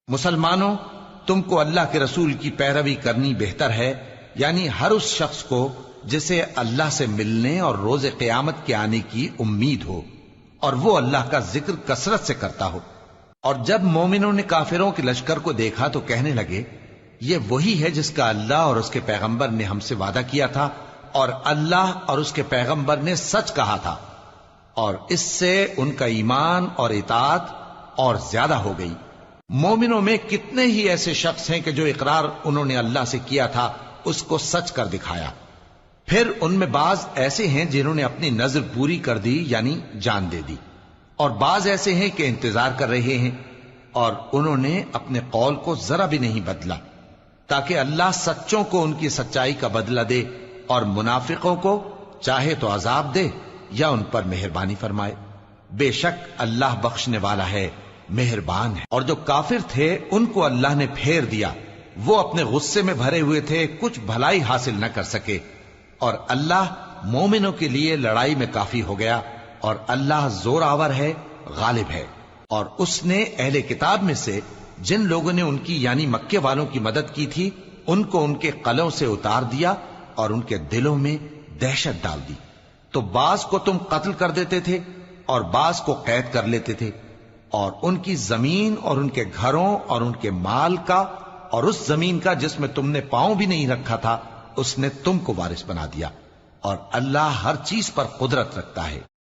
مسلمانوں، تم کو اللہ کے رسول کی پیروی کرنی بہتر ہے، یعنی ہر اس شخص کو جسے اللہ سے ملنے اور روز قیامت کے آنے کی امید ہو اور وہ اللہ کا ذکر کثرت سے کرتا ہو۔ اور جب مومنوں نے کافروں کے لشکر کو دیکھا تو کہنے لگے، یہ وہی ہے جس کا اللہ اور اس کے پیغمبر نے ہم سے وعدہ کیا تھا، اور اللہ اور اس کے پیغمبر نے سچ کہا تھا، اور اس سے ان کا ایمان اور اطاعت اور زیادہ ہو گئی۔ مومنوں میں کتنے ہی ایسے شخص ہیں کہ جو اقرار انہوں نے اللہ سے کیا تھا اس کو سچ کر دکھایا۔ پھر ان میں بعض ایسے ہیں جنہوں نے اپنی نظر پوری کر دی، یعنی جان دے دی، اور بعض ایسے ہیں کہ انتظار کر رہے ہیں، اور انہوں نے اپنے قول کو ذرا بھی نہیں بدلا، تاکہ اللہ سچوں کو ان کی سچائی کا بدلہ دے اور منافقوں کو چاہے تو عذاب دے یا ان پر مہربانی فرمائے۔ بے شک اللہ بخشنے والا ہے، مہربان ہے۔ اور جو کافر تھے ان کو اللہ نے پھیر دیا، وہ اپنے غصے میں بھرے ہوئے تھے، کچھ بھلائی حاصل نہ کر سکے، اور اللہ مومنوں کے لیے لڑائی میں کافی ہو گیا، اور اللہ زور آور ہے، غالب ہے۔ اور اس نے اہل کتاب میں سے جن لوگوں نے ان کی یعنی مکے والوں کی مدد کی تھی ان کو ان کے قلعوں سے اتار دیا اور ان کے دلوں میں دہشت ڈال دی، تو بعض کو تم قتل کر دیتے تھے اور بعض کو قید کر لیتے تھے، اور ان کی زمین اور ان کے گھروں اور ان کے مال کا اور اس زمین کا جس میں تم نے پاؤں بھی نہیں رکھا تھا اس نے تم کو وارث بنا دیا، اور اللہ ہر چیز پر قدرت رکھتا ہے۔